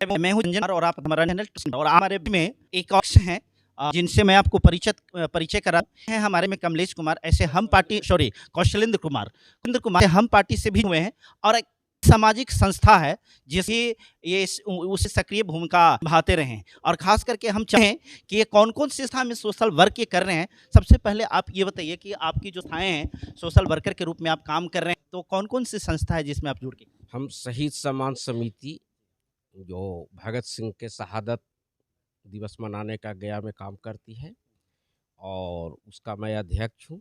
मैं हूँ रंजन और आप हमारा चैनल और हमारे में एक पक्ष हैं जिनसे मैं आपको परिचय करा हैं। हमारे में कमलेश कुमार ऐसे हम पार्टी कौशलेंद्र कुमार हम पार्टी से भी हुए हैं और एक सामाजिक संस्था है जिसकी ये उस सक्रिय भूमिका निभाते रहे हैं और खास करके हम चाहें कि ये कौन-कौन सी संस्था में सोशल वर्क ये कर रहे हैं। सबसे पहले आप ये बताइए कि आपकी जो संस्थाएँ हैं सोशल वर्कर के रूप में आप काम कर रहे हैं, तो कौन-कौन सी संस्था है जिसमें आप जुड़ के? हम शहीद सम्मान समिति जो भगत सिंह के शहादत दिवस मनाने का गया में काम करती है और उसका मैं अध्यक्ष हूँ।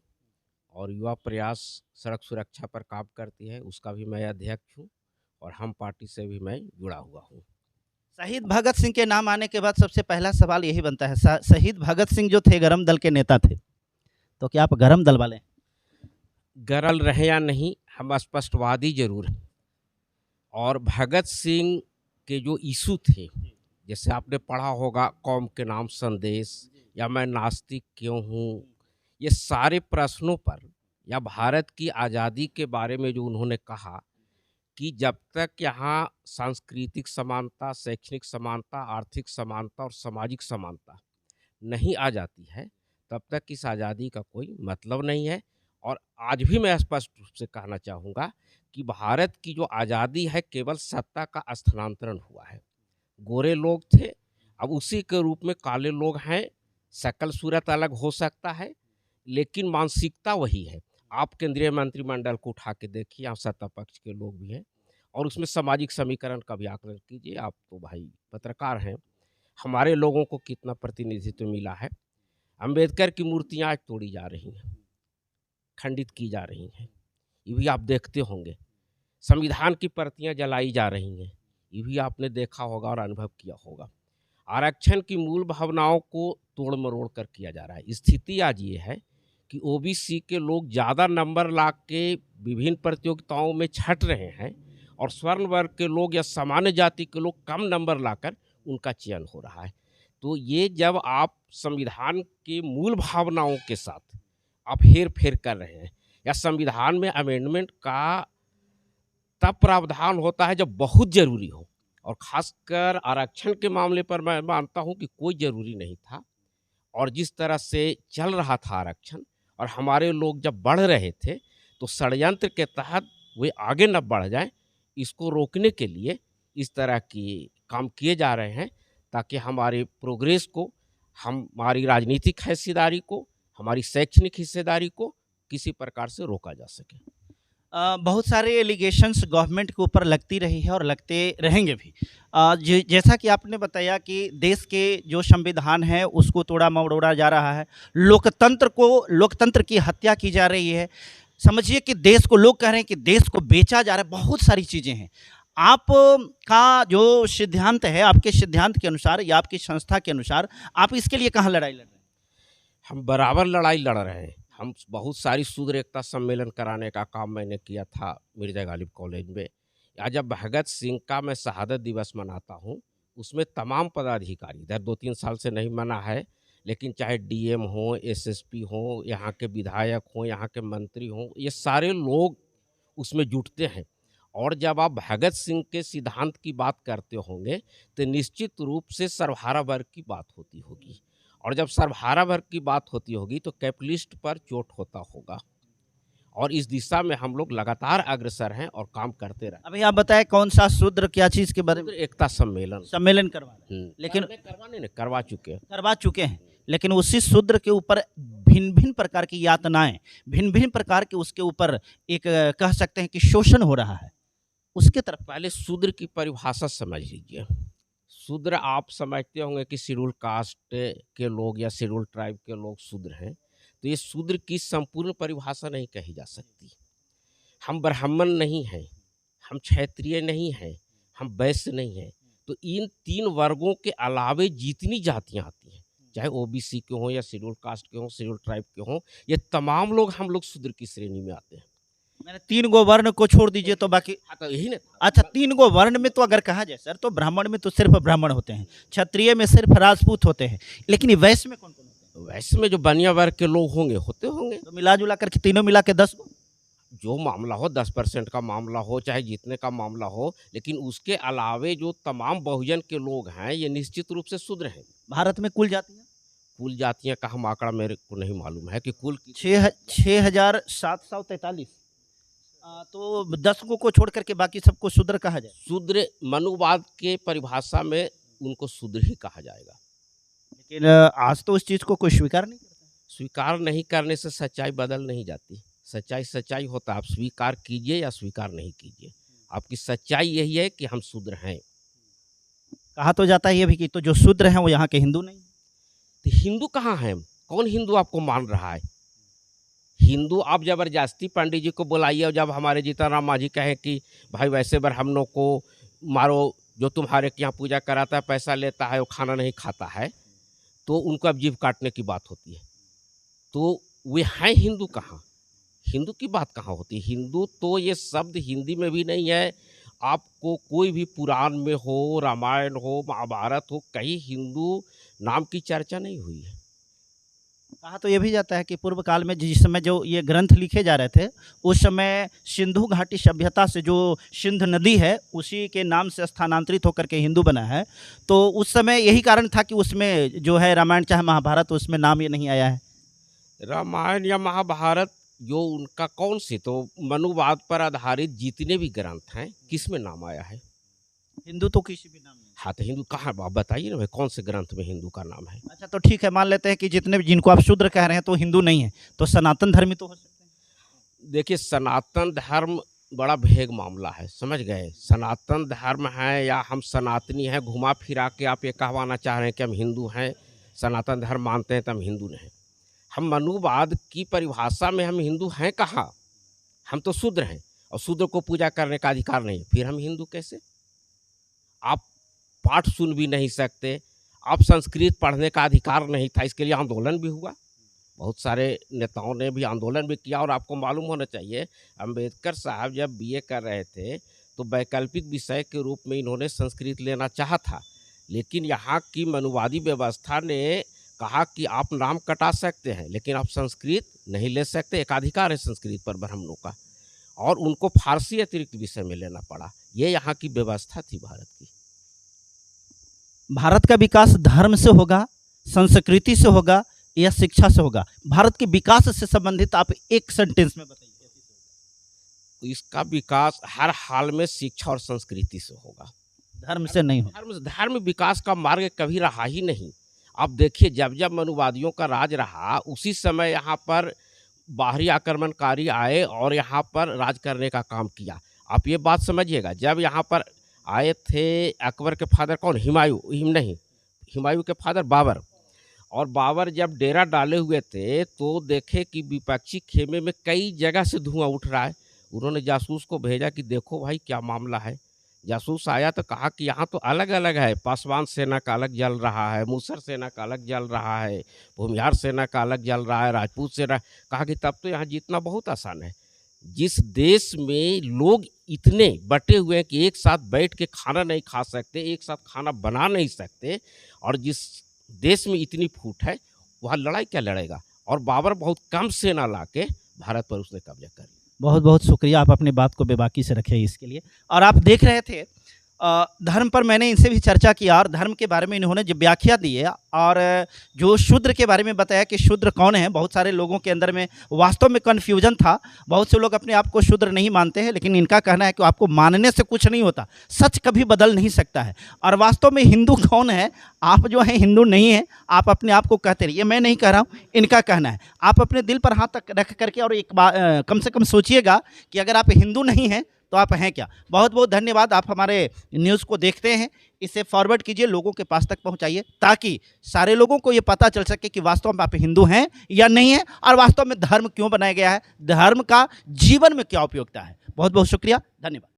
और युवा प्रयास सड़क सुरक्षा पर काम करती है, उसका भी मैं अध्यक्ष हूँ। और हम पार्टी से भी मैं जुड़ा हुआ हूँ। शहीद भगत सिंह के नाम आने के बाद सबसे पहला सवाल यही बनता है, शहीद भगत सिंह जो थे गरम दल के नेता थे, तो क्या आप गरम दल वाले हैं? गरल रहे या नहीं, हम स्पष्टवादी जरूर हैं। और भगत सिंह के जो इशू थे, जैसे आपने पढ़ा होगा कौम के नाम संदेश या मैं नास्तिक क्यों हूँ, ये सारे प्रश्नों पर या भारत की आज़ादी के बारे में जो उन्होंने कहा कि जब तक यहाँ सांस्कृतिक समानता, शैक्षणिक समानता, आर्थिक समानता और सामाजिक समानता नहीं आ जाती है, तब तक इस आज़ादी का कोई मतलब नहीं है। और आज भी मैं स्पष्ट रूप से कहना चाहूँगा कि भारत की जो आज़ादी है केवल सत्ता का स्थानांतरण हुआ है। गोरे लोग थे, अब उसी के रूप में काले लोग हैं। शक्ल सूरत अलग हो सकता है लेकिन मानसिकता वही है। आप केंद्रीय मंत्रिमंडल को उठा के देखिए, यहाँ सत्ता पक्ष के लोग भी हैं और उसमें सामाजिक समीकरण का भी आकलन कीजिए। आप तो भाई पत्रकार हैं, हमारे लोगों को कितना प्रतिनिधित्व मिला है। अंबेडकर की मूर्तियाँ आज तोड़ी जा रही हैं, खंडित की जा रही हैं, ये भी आप देखते होंगे। संविधान की प्रतियां जलाई जा रही हैं, ये भी आपने देखा होगा और अनुभव किया होगा। आरक्षण की मूल भावनाओं को तोड़ मरोड़ कर किया जा रहा है। स्थिति आज ये है कि ओबीसी के लोग ज़्यादा नंबर ला के विभिन्न प्रतियोगिताओं में छट रहे हैं और स्वर्ण वर्ग के लोग या सामान्य जाति के लोग कम नंबर लाकर उनका चयन हो रहा है। तो ये जब आप संविधान के मूल भावनाओं के साथ आप हेर फेर कर रहे हैं, या संविधान में अमेंडमेंट का तब प्रावधान होता है जब बहुत ज़रूरी हो, और ख़ासकर आरक्षण के मामले पर मैं मानता हूं कि कोई ज़रूरी नहीं था। और जिस तरह से चल रहा था आरक्षण और हमारे लोग जब बढ़ रहे थे, तो षड्यंत्र के तहत वे आगे न बढ़ जाएं, इसको रोकने के लिए इस तरह की काम किए जा रहे हैं ताकि हमारे प्रोग्रेस को, हमारी राजनीतिक हिस्सेदारी को, हमारी शैक्षणिक हिस्सेदारी को किसी प्रकार से रोका जा सके। बहुत सारे एलिगेशंस गवर्नमेंट के ऊपर लगती रही है और लगते रहेंगे भी। जैसा कि आपने बताया कि देश के जो संविधान है उसको तोड़ा मरोड़ा जा रहा है, लोकतंत्र की हत्या की जा रही है। समझिए कि देश को, लोग कह रहे हैं कि देश को बेचा जा रहा है, बहुत सारी चीज़ें हैं। आप का जो सिद्धांत है, आपके सिद्धांत के अनुसार या आपकी संस्था के अनुसार आप इसके लिए कहाँ लड़ाई लड़ रहे हैं? हम बराबर लड़ाई लड़ रहे हैं। हम बहुत सारी शूद्र एकता सम्मेलन कराने का काम मैंने किया था मिर्जा गालिब कॉलेज में। या जब भगत सिंह का मैं शहादत दिवस मनाता हूँ, उसमें तमाम पदाधिकारी, इधर 2-3 साल से नहीं मना है, लेकिन चाहे डीएम हो, एसएसपी हो, यहाँ के विधायक हों, यहाँ के मंत्री हों, ये सारे लोग उसमें जुटते हैं। और जब आप भगत सिंह के सिद्धांत की बात करते होंगे तो निश्चित रूप से सर्वहारा वर्ग की बात होती होगी, और जब सर्वहारा वर्ग की बात होती होगी तो कैपिटलिस्ट पर चोट होता होगा। और इस दिशा में हम लोग लगातार अग्रसर हैं और काम करते रहे। अभी आप बताएं कौन सा शूद्र क्या चीज़ के बारे में? एकता सम्मेलन करवा रहे हैं, लेकिन करवा चुके हैं। लेकिन उसी शूद्र के ऊपर भिन्न भिन्न प्रकार की यातनाएं, भिन्न भिन्न प्रकार के उसके ऊपर एक कह सकते हैं कि शोषण हो रहा है, उसके तरफ। पहले शूद्र की परिभाषा समझ लीजिए। शूद्र आप समझते होंगे कि शेड्यूल कास्ट के लोग या शेड्यूल ट्राइब के लोग शूद्र हैं, तो ये शूद्र की संपूर्ण परिभाषा नहीं कही जा सकती। हम ब्राह्मण नहीं हैं, हम क्षत्रिय नहीं हैं, हम वैश्य नहीं हैं। तो इन 3 वर्गों के अलावे जितनी जातियां आती हैं, चाहे ओबीसी के हों या शेड्यूल कास्ट के हों, शेड्यूल ट्राइब के हों, ये तमाम लोग हम लोग शूद्र की श्रेणी में आते हैं। मैंने 3 गो वर्ण को छोड़ दीजिए तो बाकी। हाँ, तो यही ना। अच्छा, 3 गो वर्ण में तो अगर कहा जाए सर, तो ब्राह्मण में तो सिर्फ ब्राह्मण होते हैं, क्षत्रिय में सिर्फ राजपूत होते हैं, लेकिन वैश्य में कौन कौन होते हैं? वैश्य में जो बनिया वर्ग के लोग होंगे होते होंगे, तो मिला जुला करके तीनों मिला के 10 गो। जो मामला हो 10% का मामला हो चाहे जितने का मामला हो, लेकिन उसके अलावे जो तमाम बहुजन के लोग हैं ये निश्चित रूप से शूद्र हैं। भारत में कुल जातियाँ कुल जातियाँ का हम आंकड़ा मेरे को नहीं मालूम है कि कुल 6,743। तो 10 को छोड़ करके बाकी सबको शूद्र कहा जाए। शूद्र मनुवाद के परिभाषा में उनको शूद्र ही कहा जाएगा। लेकिन आज तो उस चीज़ को कोई स्वीकार नहीं करता। स्वीकार नहीं करने से सच्चाई बदल नहीं जाती। सच्चाई सच्चाई होता है, आप स्वीकार कीजिए या स्वीकार नहीं कीजिए। आपकी सच्चाई यही है कि हम शूद्र हैं। कहा तो जाता है ये भी कि तो जो शूद्र हैं वो यहाँ के हिंदू नहीं। तो हिंदू कहाँ हैं? कौन हिंदू आपको मान रहा है? हिंदू आप जबरदस्ती पंडित जी को बुलाइए और जब हमारे जीतनराम मांझी कहे कि भाई वैसे बार हम लोग को मारो, जो तुम्हारे यहाँ पूजा कराता है पैसा लेता है वो खाना नहीं खाता है, तो उनको अब जीभ काटने की बात होती है। तो वे हैं हिंदू कहाँ? हिंदू की बात कहाँ होती है? हिंदू तो ये शब्द हिंदी में भी नहीं है। आपको कोई भी पुराण में हो, रामायण हो, महाभारत हो, कहीं हिंदू नाम की चर्चा नहीं हुई है। कहा तो ये भी जाता है कि पूर्व काल में जिस समय जो ये ग्रंथ लिखे जा रहे थे उस समय सिंधु घाटी सभ्यता से जो सिंध नदी है उसी के नाम से स्थानांतरित होकर के हिंदू बना है। तो उस समय यही कारण था कि उसमें जो है रामायण चाहे महाभारत उसमें नाम ये नहीं आया है। रामायण या महाभारत जो उनका कौन से, तो मनुवाद पर आधारित जितने भी ग्रंथ हैं किस में नाम आया है? हिंदू तो किसी भी नाम नहीं। हाँ तो हिंदू कहाँ, आप बताइए ना भाई कौन से ग्रंथ में हिंदू का नाम है? अच्छा तो ठीक है, मान लेते हैं कि जितने भी जिनको आप शूद्र कह रहे हैं तो हिंदू नहीं है, तो सनातन धर्मी तो हो सकते हैं। देखिए सनातन धर्म बड़ा भेग मामला है, समझ गए? सनातन धर्म है या हम सनातनी हैं, घुमा फिरा के आप ये कहवाना चाह रहे हैं कि हम हिंदू हैं, सनातन धर्म मानते हैं तो हम हिंदू नहीं। हम मनुवाद की परिभाषा में हम हिंदू हैं कहाँ? हम तो शूद्र हैं और शूद्र को पूजा करने का अधिकार नहीं, फिर हम हिंदू कैसे? आप पाठ सुन भी नहीं सकते, आप संस्कृत पढ़ने का अधिकार नहीं था, इसके लिए आंदोलन भी हुआ, बहुत सारे नेताओं ने भी आंदोलन भी किया। और आपको मालूम होना चाहिए अंबेडकर साहब जब बीए कर रहे थे तो वैकल्पिक विषय के रूप में इन्होंने संस्कृत लेना चाहा था, लेकिन यहाँ की मनुवादी व्यवस्था ने कहा कि आप नाम कटा सकते हैं लेकिन आप संस्कृत नहीं ले सकते, एकाधिकार है संस्कृत पर ब्राह्मणों का, और उनको फारसी अतिरिक्त विषय में लेना पड़ा। ये यहाँ की व्यवस्था थी भारत की। भारत का विकास धर्म से होगा, संस्कृति से होगा या शिक्षा से होगा? भारत के विकास से संबंधित आप एक सेंटेंस में बताइए। तो इसका विकास हर हाल में शिक्षा और संस्कृति से होगा, धर्म से नहीं होगा। धर्म विकास का मार्ग कभी रहा ही नहीं। आप देखिए जब जब मनुवादियों का राज रहा उसी समय यहाँ पर बाहरी आक्रमणकारी आए और यहाँ पर राज करने का काम किया। आप ये बात समझिएगा, जब यहाँ पर आए थे अकबर के फादर कौन, हुमायूं के फादर बाबर, और बाबर जब डेरा डाले हुए थे तो देखे कि विपक्षी खेमे में कई जगह से धुआं उठ रहा है। उन्होंने जासूस को भेजा कि देखो भाई क्या मामला है। जासूस आया तो कहा कि यहाँ तो अलग अलग है, पासवान सेना का अलग जल रहा है, मूसर सेना का अलग जल रहा है, भूमिहार सेना का अलग जल रहा है, राजपूत सेना। कहा कि तब तो यहाँ जीतना बहुत आसान है। जिस देश में लोग इतने बटे हुए हैं कि एक साथ बैठ के खाना नहीं खा सकते, एक साथ खाना बना नहीं सकते, और जिस देश में इतनी फूट है वहाँ लड़ाई क्या लड़ेगा? और बाबर बहुत कम सेना ला के भारत पर उसने कब्जा कर लिया। बहुत बहुत शुक्रिया, आप अपनी बात को बेबाकी से रखे इसके लिए। और आप देख रहे थे धर्म पर मैंने इनसे भी चर्चा किया और धर्म के बारे में इन्होंने जो व्याख्या दी है और जो शूद्र के बारे में बताया कि शूद्र कौन है। बहुत सारे लोगों के अंदर में वास्तव में कन्फ्यूजन था, बहुत से लोग अपने आप को शूद्र नहीं मानते हैं, लेकिन इनका कहना है कि आपको मानने से कुछ नहीं होता, सच कभी बदल नहीं सकता है। और वास्तव में हिंदू कौन है? आप जो हैं हिंदू नहीं हैं, आप अपने आप को कहते रहिए, मैं नहीं कह रहा हूँ, इनका कहना है। आप अपने दिल पर हाथ रख करके और एक बार कम से कम सोचिएगा कि अगर आप हिंदू नहीं हैं तो आप हैं क्या। बहुत बहुत धन्यवाद। आप हमारे न्यूज़ को देखते हैं, इसे फॉरवर्ड कीजिए, लोगों के पास तक पहुंचाइए, ताकि सारे लोगों को ये पता चल सके कि वास्तव में आप हिंदू हैं या नहीं हैं और वास्तव में धर्म क्यों बनाया गया है, धर्म का जीवन में क्या उपयोगिता है। बहुत बहुत शुक्रिया, धन्यवाद।